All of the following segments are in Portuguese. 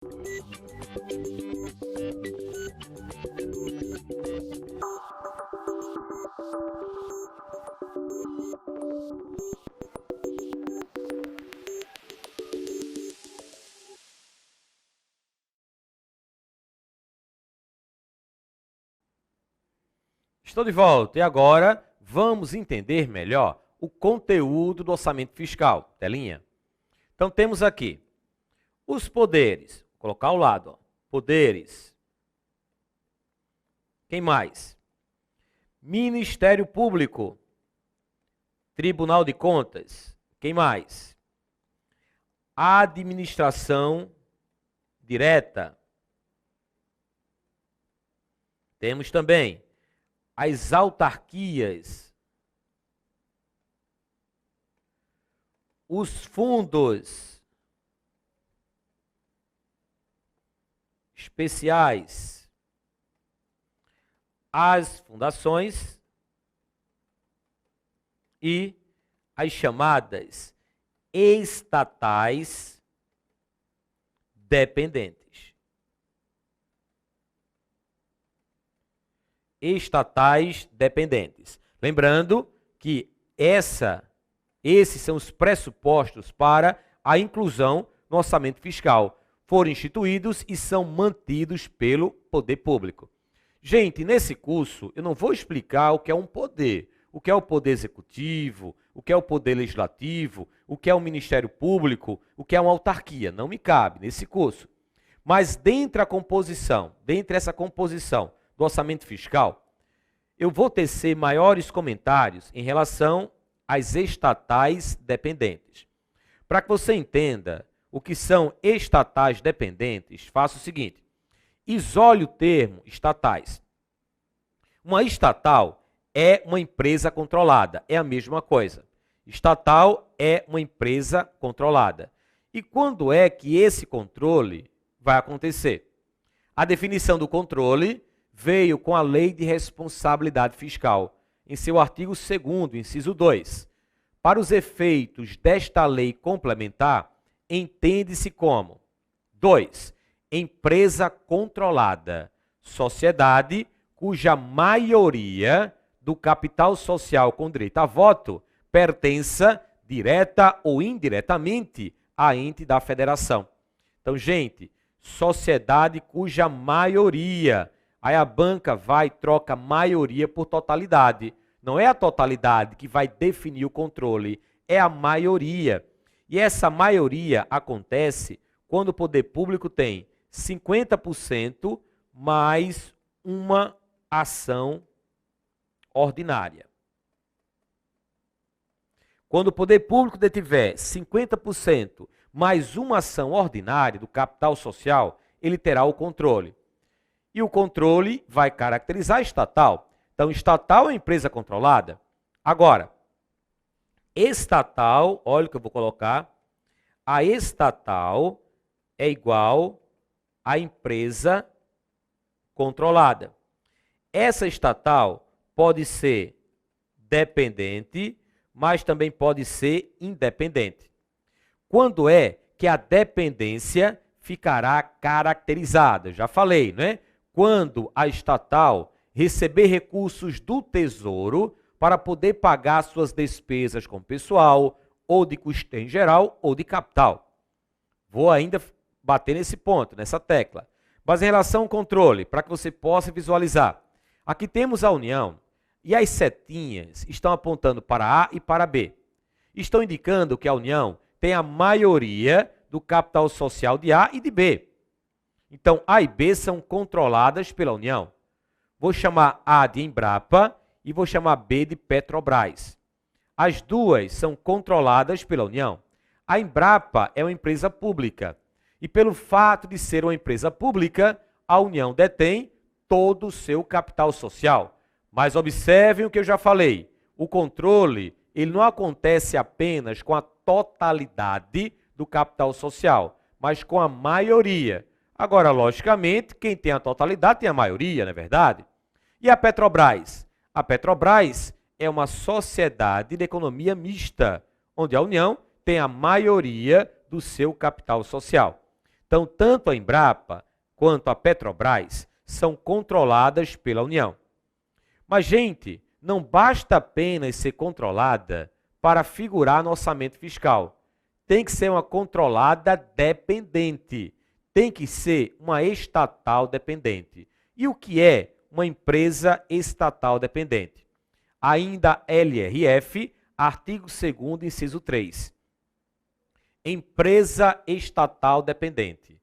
Estou de volta e agora vamos entender melhor o conteúdo do orçamento fiscal. Telinha. Então temos aqui os poderes. Vou colocar ao lado. Ó. Poderes. Quem mais? Ministério Público. Tribunal de Contas. Quem mais? Administração direta. Temos também as autarquias, os fundos especiais, as fundações e as chamadas estatais dependentes. Estatais dependentes. Lembrando que esses são os pressupostos para a inclusão no orçamento fiscal. Foram instituídos e são mantidos pelo poder público. Gente, nesse curso eu não vou explicar o que é um poder, o que é o poder executivo, o que é o poder legislativo, o que é o Ministério Público, o que é uma autarquia. Não me cabe nesse curso. Mas dentre essa composição do orçamento fiscal, eu vou tecer maiores comentários em relação às estatais dependentes. Para que você entenda o que são estatais dependentes, faça o seguinte: isole o termo estatais. Uma estatal é uma empresa controlada, é a mesma coisa. Estatal é uma empresa controlada. E quando é que esse controle vai acontecer? A definição do controle veio com a Lei de Responsabilidade Fiscal, em seu artigo 2º, inciso 2. Para os efeitos desta lei complementar, entende-se como 2. Empresa controlada, sociedade cuja maioria do capital social com direito a voto pertença, direta ou indiretamente, a ente da federação. Então, gente, sociedade cuja maioria. Aí a banca vai e troca maioria por totalidade. Não é a totalidade que vai definir o controle, é a maioria. E essa maioria acontece quando o poder público tem 50% mais uma ação ordinária. Quando o poder público detiver 50% mais uma ação ordinária do capital social, ele terá o controle. E o controle vai caracterizar a estatal. Então, estatal é empresa controlada. Agora, estatal, olha o que eu vou colocar, a estatal é igual à empresa controlada. Essa estatal pode ser dependente, mas também pode ser independente. Quando é que a dependência ficará caracterizada? Eu já falei, não é? Quando a estatal receber recursos do Tesouro para poder pagar suas despesas com pessoal, ou de custeio em geral, ou de capital. Vou ainda bater nesse ponto, nessa tecla. Mas em relação ao controle, para que você possa visualizar, aqui temos a União e as setinhas estão apontando para A e para B. Estão indicando que a União tem a maioria do capital social de A e de B. Então, A e B são controladas pela União. Vou chamar A de Embrapa e vou chamar B de Petrobras. As duas são controladas pela União. A Embrapa é uma empresa pública. E pelo fato de ser uma empresa pública, a União detém todo o seu capital social. Mas observem o que eu já falei. O controle, ele não acontece apenas com a totalidade do capital social, mas com a maioria. Agora, logicamente, quem tem a totalidade tem a maioria, não é verdade? E a Petrobras? A Petrobras é uma sociedade de economia mista, onde a União tem a maioria do seu capital social. Então, tanto a Embrapa quanto a Petrobras são controladas pela União. Mas, gente, não basta apenas ser controlada para figurar no orçamento fiscal. Tem que ser uma controlada dependente. Tem que ser uma estatal dependente. E o que é uma empresa estatal dependente? Ainda LRF, artigo 2º, inciso 3. Empresa estatal dependente.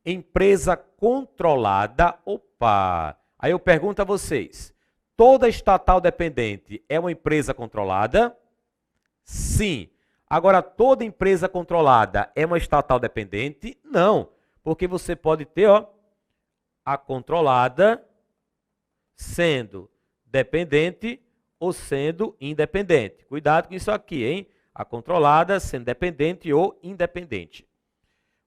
Empresa controlada, opa! Aí eu pergunto a vocês, toda estatal dependente é uma empresa controlada? Sim. Agora, toda empresa controlada é uma estatal dependente? Não. Porque você pode ter, a controlada sendo dependente ou sendo independente. Cuidado com isso aqui, hein? A controlada sendo dependente ou independente.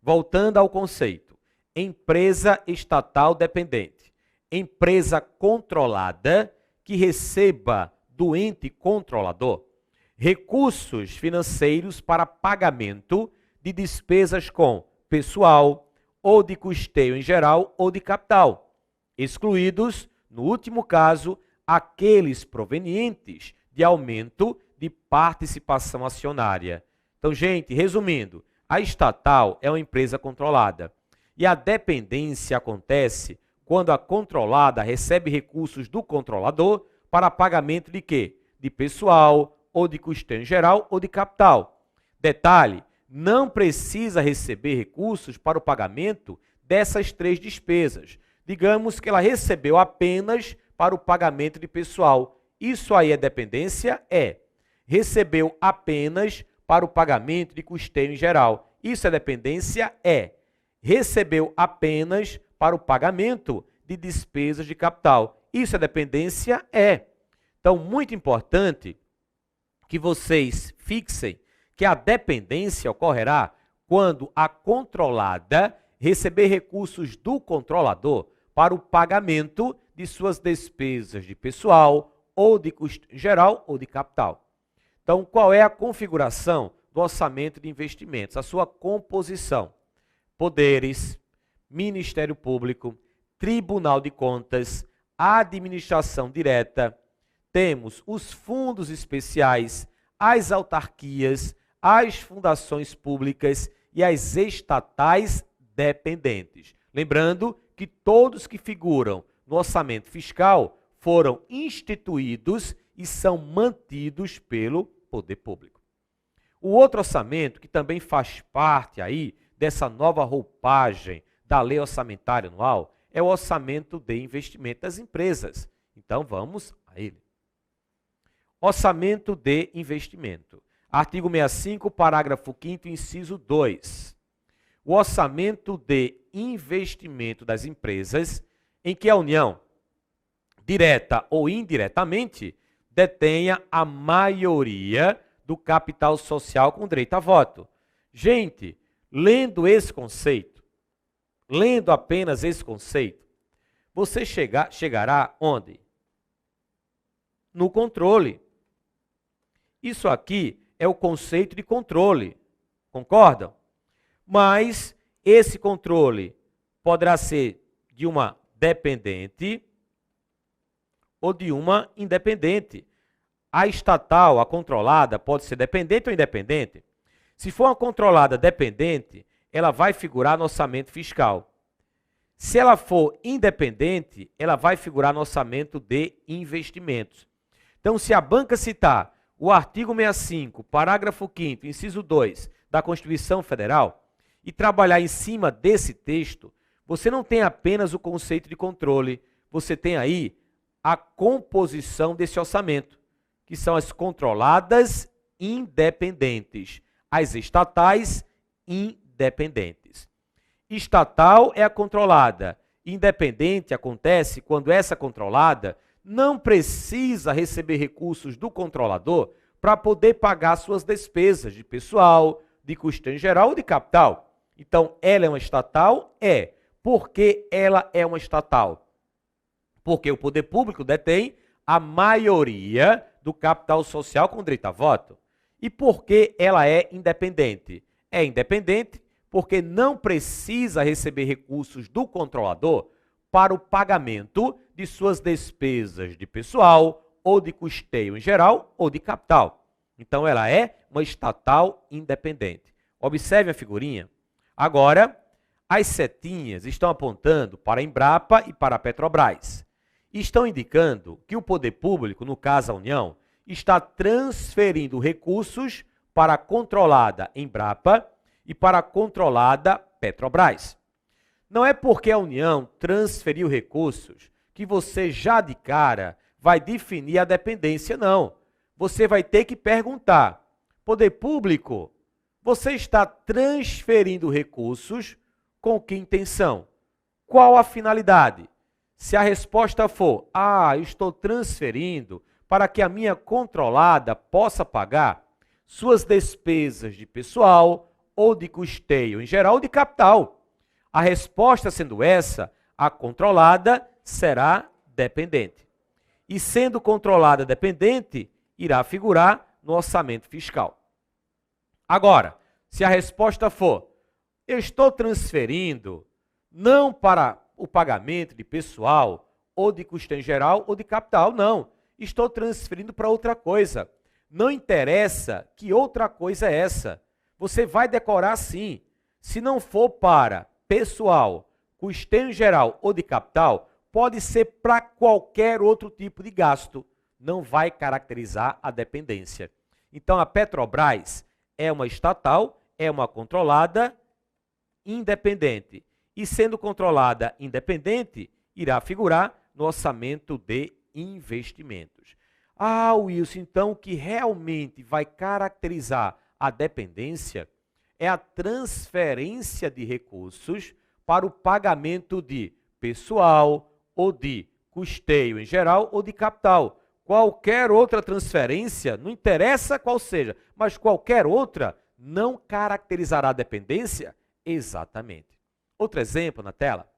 Voltando ao conceito. Empresa estatal dependente. Empresa controlada que receba do ente controlador recursos financeiros para pagamento de despesas com pessoal ou de custeio em geral ou de capital, excluídos, no último caso, aqueles provenientes de aumento de participação acionária. Então, gente, resumindo, a estatal é uma empresa controlada e a dependência acontece quando a controlada recebe recursos do controlador para pagamento de quê? De pessoal, ou de custeio em geral, ou de capital. Detalhe, não precisa receber recursos para o pagamento dessas 3 despesas. Digamos que ela recebeu apenas para o pagamento de pessoal. Isso aí é dependência? É. Recebeu apenas para o pagamento de custeio em geral. Isso é dependência? É. Recebeu apenas para o pagamento de despesas de capital. Isso é dependência? É. Então, muito importante que vocês fixem que a dependência ocorrerá quando a controlada receber recursos do controlador para o pagamento de suas despesas de pessoal ou de custo geral ou de capital. Então, qual é a configuração do orçamento de investimentos? A sua composição. Poderes, Ministério Público, Tribunal de Contas, administração direta, temos os fundos especiais, as autarquias, as fundações públicas e as estatais dependentes. Lembrando que todos que figuram no orçamento fiscal foram instituídos e são mantidos pelo poder público. O outro orçamento, que também faz parte aí dessa nova roupagem da lei orçamentária anual, é o orçamento de investimento das empresas. Então, vamos a ele. Orçamento de investimento. Artigo 65, parágrafo 5º, inciso 2. O orçamento de investimento das empresas em que a União, direta ou indiretamente, detenha a maioria do capital social com direito a voto. Gente, lendo esse conceito, lendo apenas esse conceito, você chegará onde? No controle. Isso aqui é o conceito de controle, concordam? Mas esse controle poderá ser de uma dependente ou de uma independente. A estatal, a controlada, pode ser dependente ou independente. Se for uma controlada dependente, ela vai figurar no orçamento fiscal. Se ela for independente, ela vai figurar no orçamento de investimentos. Então, se a banca citar o artigo 65, parágrafo 5º, inciso 2 da Constituição Federal e trabalhar em cima desse texto, você não tem apenas o conceito de controle, você tem aí a composição desse orçamento, que são as controladas independentes, as estatais independentes. Estatal é a controlada, independente acontece quando essa controlada não precisa receber recursos do controlador para poder pagar suas despesas de pessoal, de custeio em geral ou de capital. Então, ela é uma estatal? É. Por que ela é uma estatal? Porque o poder público detém a maioria do capital social com direito a voto. E por que ela é independente? É independente porque não precisa receber recursos do controlador para o pagamento de suas despesas de pessoal ou de custeio em geral ou de capital. Então, ela é uma estatal independente. Observe a figurinha. Agora, as setinhas estão apontando para a Embrapa e para a Petrobras. Estão indicando que o poder público, no caso a União, está transferindo recursos para a controlada Embrapa e para a controlada Petrobras. Não é porque a União transferiu recursos que você já de cara vai definir a dependência, não. Você vai ter que perguntar, poder público, você está transferindo recursos com que intenção? Qual a finalidade? Se a resposta for, eu estou transferindo para que a minha controlada possa pagar suas despesas de pessoal ou de custeio em geral ou de capital. A resposta sendo essa, a controlada será dependente. E sendo controlada dependente, irá figurar no orçamento fiscal. Agora, se a resposta for, eu estou transferindo não para o pagamento de pessoal ou de custeio em geral ou de capital, não. Estou transferindo para outra coisa. Não interessa que outra coisa é essa. Você vai decorar sim. Se não for para pessoal, custeio em geral ou de capital, pode ser para qualquer outro tipo de gasto. Não vai caracterizar a dependência. Então, a Petrobras é uma estatal, é uma controlada independente. E sendo controlada independente, irá figurar no orçamento de investimentos. Wilson, então o que realmente vai caracterizar a dependência é a transferência de recursos para o pagamento de pessoal ou de custeio em geral ou de capital. Qualquer outra transferência, não interessa qual seja, mas qualquer outra não caracterizará a dependência exatamente. Outro exemplo na tela.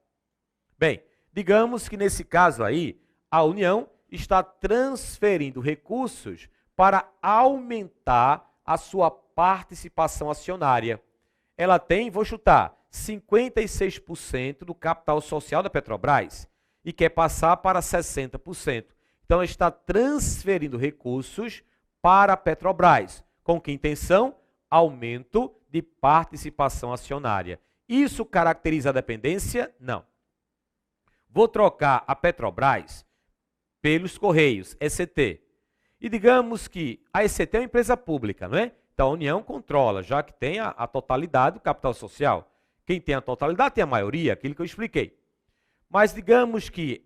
Bem, digamos que nesse caso aí, a União está transferindo recursos para aumentar a sua participação acionária. Ela tem, vou chutar, 56% do capital social da Petrobras e quer passar para 60%. Então, ela está transferindo recursos para a Petrobras. Com que intenção? Aumento de participação acionária. Isso caracteriza a dependência? Não. Vou trocar a Petrobras pelos Correios, ECT. E digamos que a ECT é uma empresa pública, não é? Então, a União controla, já que tem a totalidade do capital social. Quem tem a totalidade tem a maioria, aquilo que eu expliquei. Mas digamos que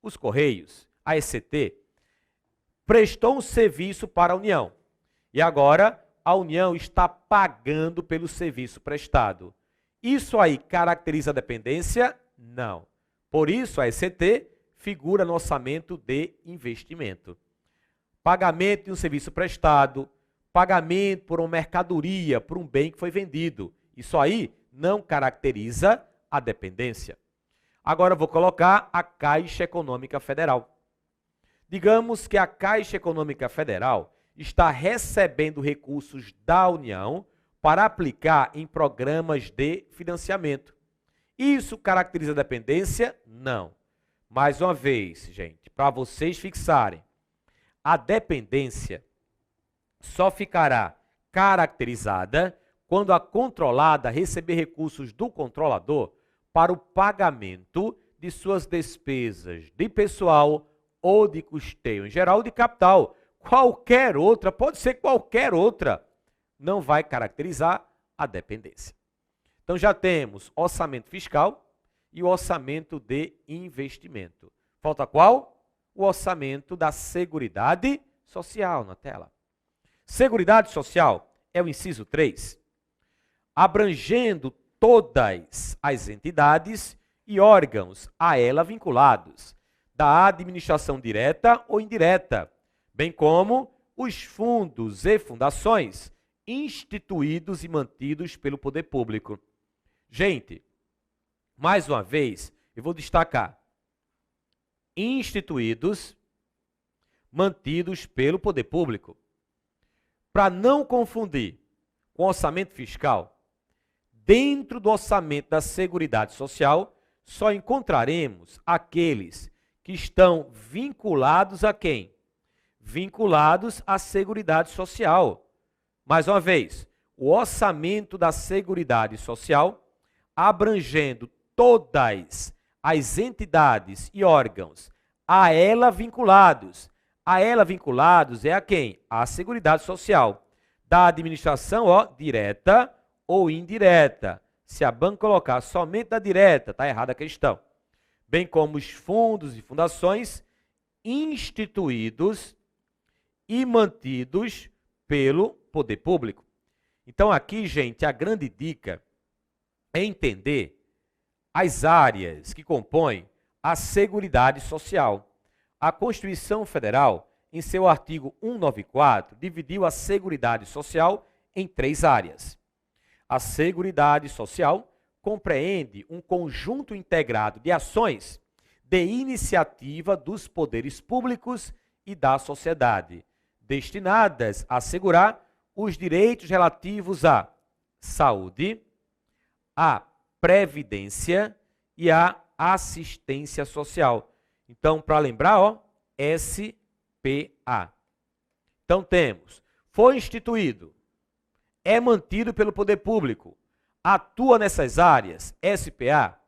os Correios, a ECT, prestou um serviço para a União. E agora a União está pagando pelo serviço prestado. Isso aí caracteriza a dependência? Não. Por isso, a ECT figura no orçamento de investimento. Pagamento de um serviço prestado, pagamento por uma mercadoria, por um bem que foi vendido. Isso aí não caracteriza a dependência. Agora eu vou colocar a Caixa Econômica Federal. Digamos que a Caixa Econômica Federal está recebendo recursos da União para aplicar em programas de financiamento. Isso caracteriza a dependência? Não. Mais uma vez, gente, para vocês fixarem, a dependência só ficará caracterizada quando a controlada receber recursos do controlador para o pagamento de suas despesas de pessoal ou de custeio em geral de capital. Qualquer outra, pode ser qualquer outra, não vai caracterizar a dependência. Então já temos orçamento fiscal e o orçamento de investimento. Falta qual? O orçamento da Seguridade Social na tela. Seguridade Social é o inciso 3, abrangendo todas as entidades e órgãos a ela vinculados, da administração direta ou indireta, bem como os fundos e fundações instituídos e mantidos pelo poder público. Gente, mais uma vez, eu vou destacar instituídos, mantidos pelo poder público. Para não confundir com orçamento fiscal, dentro do orçamento da Seguridade Social, só encontraremos aqueles que estão vinculados a quem? Vinculados à Seguridade Social. Mais uma vez, o orçamento da Seguridade Social, abrangendo todas as entidades e órgãos a ela vinculados. A ela vinculados é a quem? A Seguridade Social. Da administração, direta ou indireta. Se a banca colocar somente da direta, está errada a questão. Bem como os fundos e fundações instituídos e mantidos pelo poder público. Então aqui, gente, a grande dica é entender as áreas que compõem a Seguridade Social. A Constituição Federal, em seu artigo 194, dividiu a Seguridade Social em 3 áreas. A Seguridade Social compreende um conjunto integrado de ações de iniciativa dos poderes públicos e da sociedade, destinadas a assegurar os direitos relativos à saúde, à previdência e à assistência social. Então, para lembrar, SPA. Então temos, foi instituído, é mantido pelo poder público, atua nessas áreas, SPA,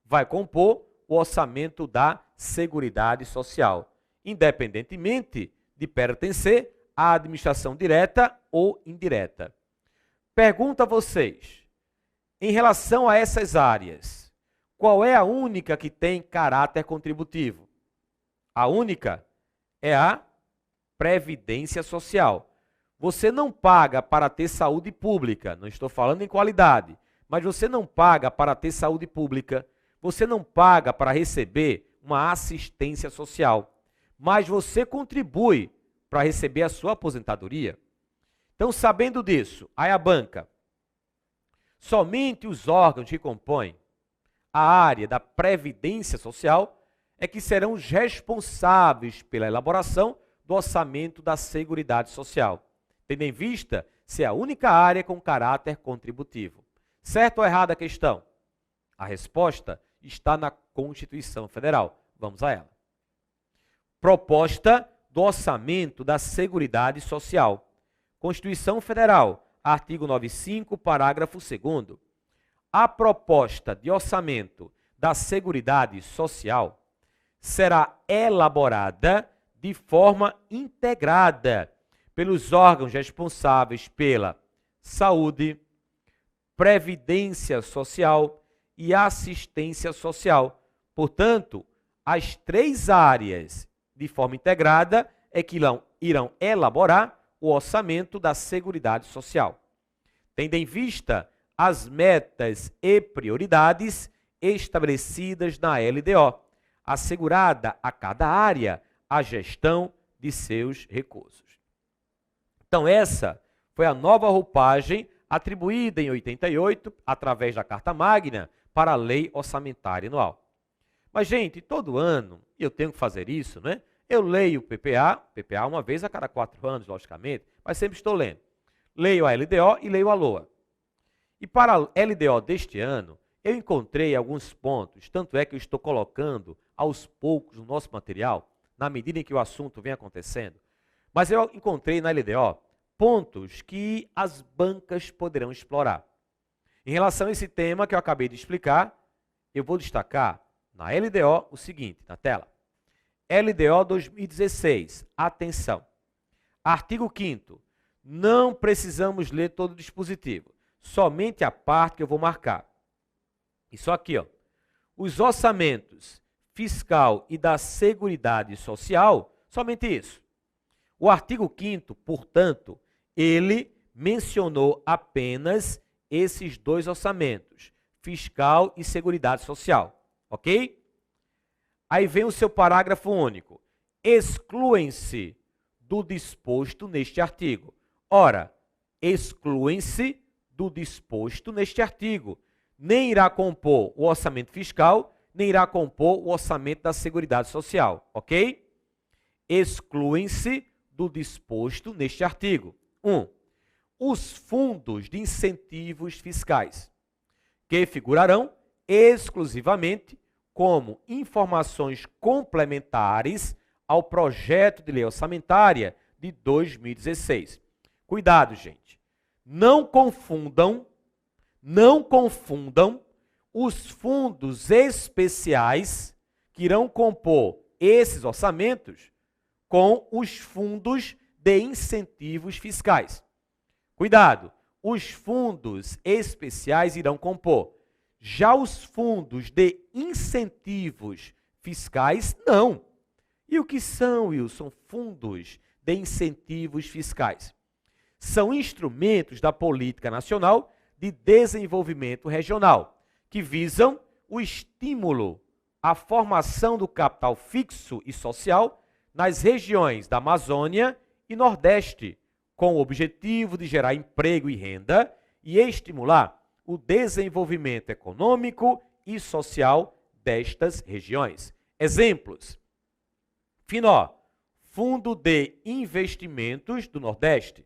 vai compor o orçamento da Seguridade Social, independentemente de pertencer à administração direta ou indireta. Pergunto a vocês, em relação a essas áreas, qual é a única que tem caráter contributivo? A única é a Previdência Social. Você não paga para ter saúde pública, não estou falando em qualidade, mas você não paga para ter saúde pública, você não paga para receber uma assistência social, mas você contribui para receber a sua aposentadoria. Então, sabendo disso, aí a banca, somente os órgãos que compõem a área da Previdência Social é que serão os responsáveis pela elaboração do orçamento da Seguridade Social, tendo em vista ser a única área com caráter contributivo. Certo ou errada a questão? A resposta está na Constituição Federal. Vamos a ela. Proposta do orçamento da Seguridade Social. Constituição Federal, artigo 95, parágrafo 2º. A proposta de orçamento da Seguridade Social será elaborada de forma integrada pelos órgãos responsáveis pela saúde, previdência social e assistência social. Portanto, as 3 áreas de forma integrada é que irão elaborar o orçamento da Seguridade Social, tendo em vista as metas e prioridades estabelecidas na LDO, assegurada a cada área a gestão de seus recursos. Então essa foi a nova roupagem atribuída em 88, através da Carta Magna, para a Lei Orçamentária Anual. Mas, gente, todo ano eu tenho que fazer isso, né? Eu leio o PPA uma vez a cada 4 anos, logicamente, mas sempre estou lendo. Leio a LDO e leio a LOA. E para a LDO deste ano, eu encontrei alguns pontos, tanto é que eu estou colocando aos poucos no nosso material, na medida em que o assunto vem acontecendo. Mas eu encontrei na LDO pontos que as bancas poderão explorar. Em relação a esse tema que eu acabei de explicar, eu vou destacar na LDO o seguinte, na tela. LDO 2016, atenção. Artigo 5º, não precisamos ler todo o dispositivo, somente a parte que eu vou marcar. Isso aqui, os orçamentos fiscal e da Seguridade Social, somente isso. O artigo 5º, portanto, ele mencionou apenas esses 2 orçamentos, fiscal e Seguridade Social, ok? Aí vem o seu parágrafo único. Excluem-se do disposto neste artigo. Ora, excluem-se do disposto neste artigo. Nem irá compor o orçamento fiscal, nem irá compor o orçamento da Seguridade Social, ok? Excluem-se do disposto neste artigo. 1. Os fundos de incentivos fiscais. que figurarão exclusivamente como informações complementares ao projeto de lei orçamentária de 2016. Cuidado, gente. Não confundam os fundos especiais que irão compor esses orçamentos com os fundos de incentivos fiscais. Cuidado, os fundos especiais irão compor. Já os fundos de incentivos fiscais, não. E o que são, Wilson, fundos de incentivos fiscais? São instrumentos da política nacional de desenvolvimento regional, que visam o estímulo à formação do capital fixo e social nas regiões da Amazônia e Nordeste, com o objetivo de gerar emprego e renda e estimular o desenvolvimento econômico e social destas regiões. Exemplos: FINO, Fundo de Investimentos do Nordeste;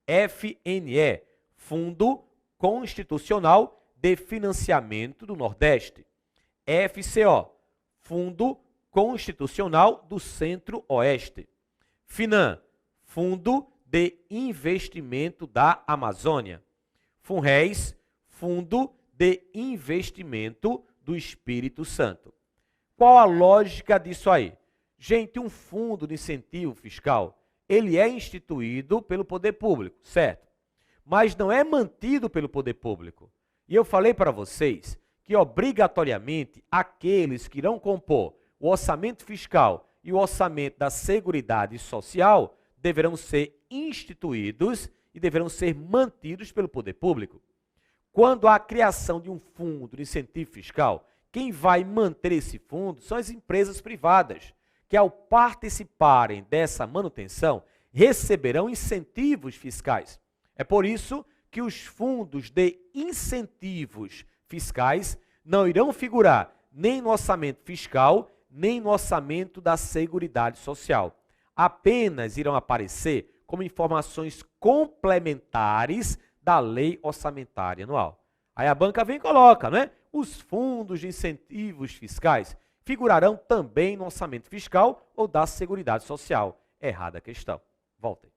FNE, Fundo Constitucional de Financiamento do Nordeste; FCO, Fundo Constitucional do Centro-Oeste; FINAM, Fundo de Investimento da Amazônia; FUNRES, Fundo de Investimento do Espírito Santo. Qual a lógica disso aí? Gente, um fundo de incentivo fiscal, ele é instituído pelo poder público, certo? Mas não é mantido pelo poder público. E eu falei para vocês que obrigatoriamente aqueles que irão compor o orçamento fiscal e o orçamento da Seguridade Social deverão ser instituídos e deverão ser mantidos pelo poder público. Quando há a criação de um fundo de incentivo fiscal, quem vai manter esse fundo são as empresas privadas, que ao participarem dessa manutenção, receberão incentivos fiscais. É por isso que os fundos de incentivos fiscais não irão figurar nem no orçamento fiscal, nem no orçamento da Seguridade Social. Apenas irão aparecer como informações complementares da Lei Orçamentária Anual. Aí a banca vem e coloca, né? Os fundos de incentivos fiscais figurarão também no orçamento fiscal ou da Seguridade Social. Errada a questão. Voltem.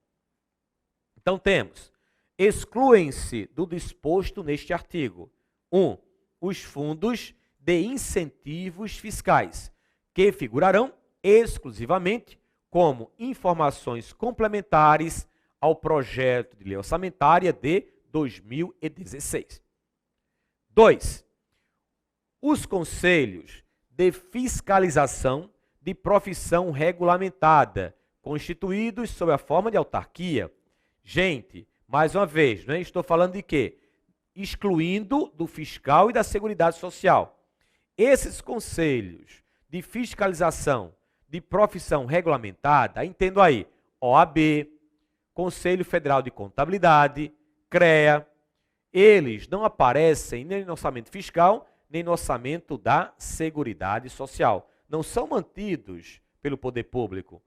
Então temos: excluem-se do disposto neste artigo 1. Os fundos de incentivos fiscais, que figurarão exclusivamente como informações complementares ao projeto de lei orçamentária de 2016. 2. Os conselhos de fiscalização de profissão regulamentada, constituídos sob a forma de autarquia. Gente, mais uma vez, né, estou falando de quê? Excluindo do fiscal e da Seguridade Social. Esses conselhos de fiscalização de profissão regulamentada, entendo aí, OAB, Conselho Federal de Contabilidade, CREA, eles não aparecem nem no orçamento fiscal, nem no orçamento da Seguridade Social. Não são mantidos pelo poder público.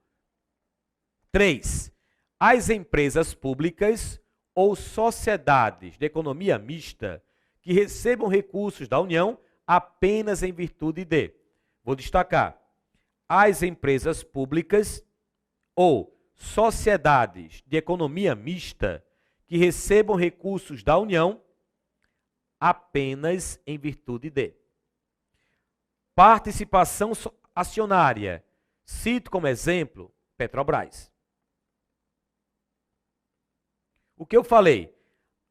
3. As empresas públicas ou sociedades de economia mista que recebam recursos da União apenas em virtude de, vou destacar, as empresas públicas ou sociedades de economia mista que recebam recursos da União apenas em virtude de. Participação acionária. Cito como exemplo Petrobras. O que eu falei?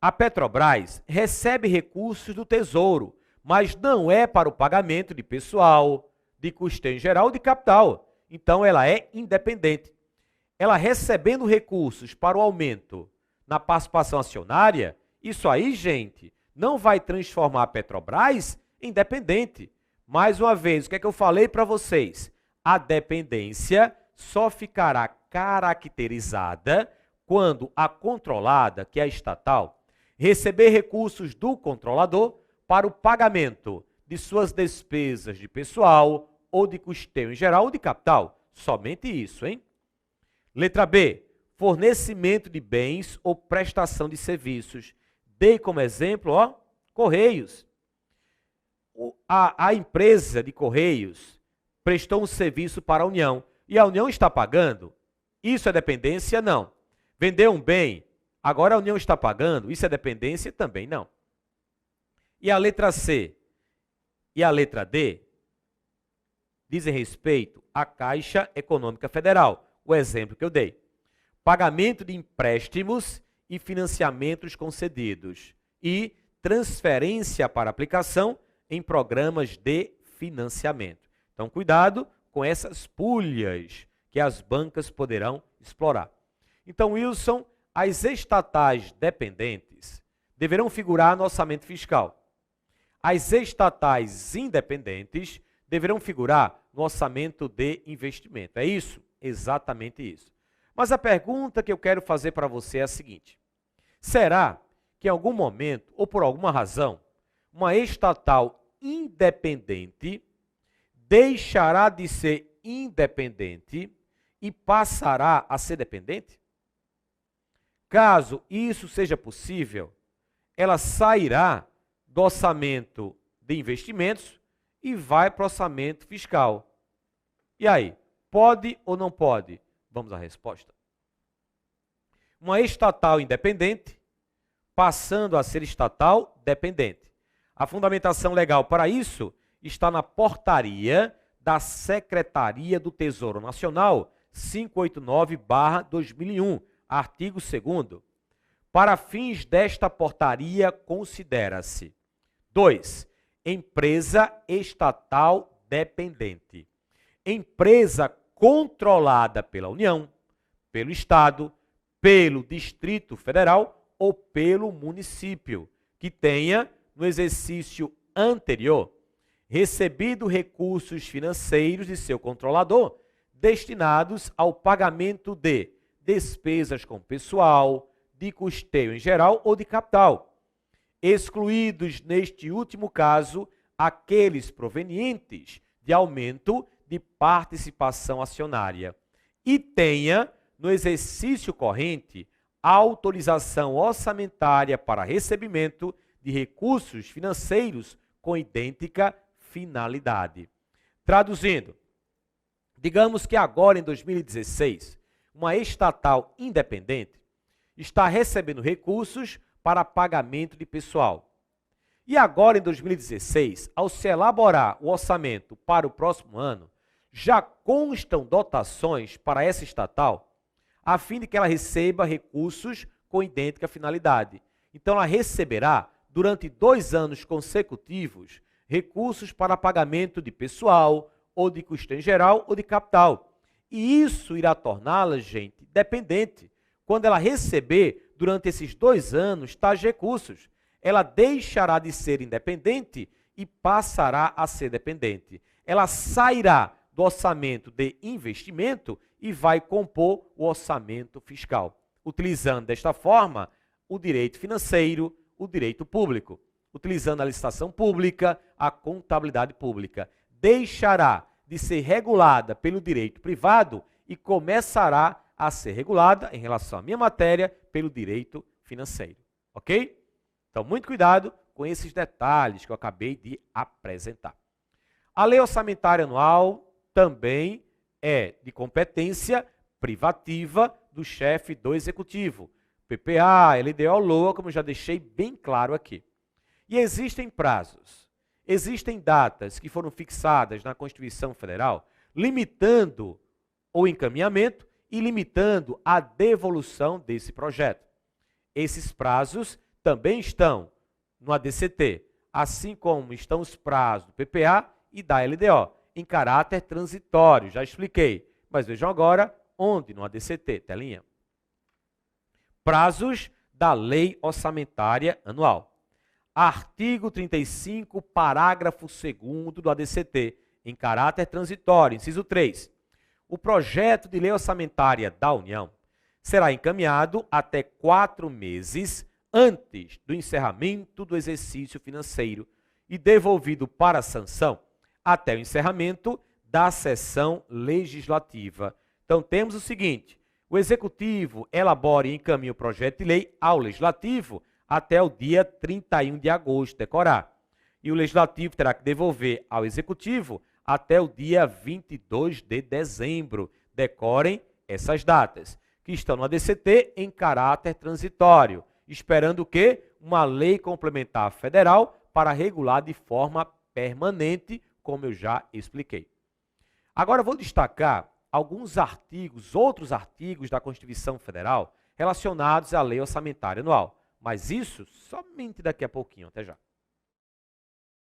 A Petrobras recebe recursos do Tesouro, mas não é para o pagamento de pessoal, de custeio em geral, de capital. Então ela é independente. Ela recebendo recursos para o aumento na participação acionária, isso aí, gente, não vai transformar a Petrobras em dependente. Mais uma vez, o que é que eu falei para vocês? A dependência só ficará caracterizada quando a controlada, que é a estatal, receber recursos do controlador para o pagamento de suas despesas de pessoal ou de custeio em geral ou de capital. Somente isso, hein? Letra B. Fornecimento de bens ou prestação de serviços. Dei como exemplo, ó, Correios. a empresa de Correios prestou um serviço para a União e a União está pagando. Isso é dependência? Não. Vendeu um bem, agora a União está pagando. Isso é dependência? Também não. E a letra C e a letra D dizem respeito à Caixa Econômica Federal. O exemplo que eu dei. Pagamento de empréstimos e financiamentos concedidos e transferência para aplicação em programas de financiamento. Então, cuidado com essas pulhas que as bancas poderão explorar. Então, Wilson, as estatais dependentes deverão figurar no orçamento fiscal. As estatais independentes deverão figurar no orçamento de investimento. É isso? Exatamente isso. Mas a pergunta que eu quero fazer para você é a seguinte: será que em algum momento, ou por alguma razão, uma estatal independente deixará de ser independente e passará a ser dependente? Caso isso seja possível, ela sairá do orçamento de investimentos e vai para o orçamento fiscal. E aí, pode ou não pode? Vamos à resposta. Uma estatal independente passando a ser estatal dependente. A fundamentação legal para isso está na portaria da Secretaria do Tesouro Nacional 589/2001, artigo 2º. Para fins desta portaria, considera-se: 2. Empresa estatal dependente. Empresa controlada pela União, pelo Estado, pelo Distrito Federal ou pelo município, que tenha, no exercício anterior, recebido recursos financeiros de seu controlador destinados ao pagamento de despesas com pessoal, de custeio em geral ou de capital, excluídos neste último caso aqueles provenientes de aumento de participação acionária, e tenha, no exercício corrente, autorização orçamentária para recebimento de recursos financeiros com idêntica finalidade. Traduzindo, digamos que agora em 2016, uma estatal independente está recebendo recursos para pagamento de pessoal. E agora em 2016, ao se elaborar o orçamento para o próximo ano, já constam dotações para essa estatal a fim de que ela receba recursos com idêntica finalidade. Então, ela receberá, durante 2 anos consecutivos, recursos para pagamento de pessoal, ou de custeio em geral, ou de capital. E isso irá torná-la, gente, dependente. Quando ela receber, durante esses 2 anos, tais recursos, ela deixará de ser independente e passará a ser dependente. Ela sairá do orçamento de investimento e vai compor o orçamento fiscal, utilizando desta forma o direito financeiro, o direito público, utilizando a licitação pública, a contabilidade pública. Deixará de ser regulada pelo direito privado e começará a ser regulada, em relação à minha matéria, pelo direito financeiro. Ok? Então, muito cuidado com esses detalhes que eu acabei de apresentar. A Lei Orçamentária Anual também é de competência privativa do chefe do Executivo. PPA, LDO, LOA, como eu já deixei bem claro aqui. E existem prazos, existem datas que foram fixadas na Constituição Federal, limitando o encaminhamento e limitando a devolução desse projeto. Esses prazos também estão no ADCT, assim como estão os prazos do PPA e da LDO, em caráter transitório, já expliquei. Mas vejam agora onde no ADCT, telinha. Prazos da Lei Orçamentária Anual. Artigo 35, parágrafo 2º do ADCT, em caráter transitório, inciso 3. O projeto de lei orçamentária da União será encaminhado até 4 meses antes do encerramento do exercício financeiro e devolvido para sanção até o encerramento da sessão legislativa. Então, temos o seguinte: o Executivo elabora e encaminha o projeto de lei ao Legislativo até o dia 31 de agosto, decorar. e o Legislativo terá que devolver ao Executivo até o dia 22 de dezembro. Decorem essas datas, que estão no ADCT em caráter transitório, esperando o quê? Uma lei complementar federal para regular de forma permanente, como eu já expliquei. Agora vou destacar alguns artigos, outros artigos da Constituição Federal relacionados à Lei Orçamentária Anual, mas isso somente daqui a pouquinho, até já.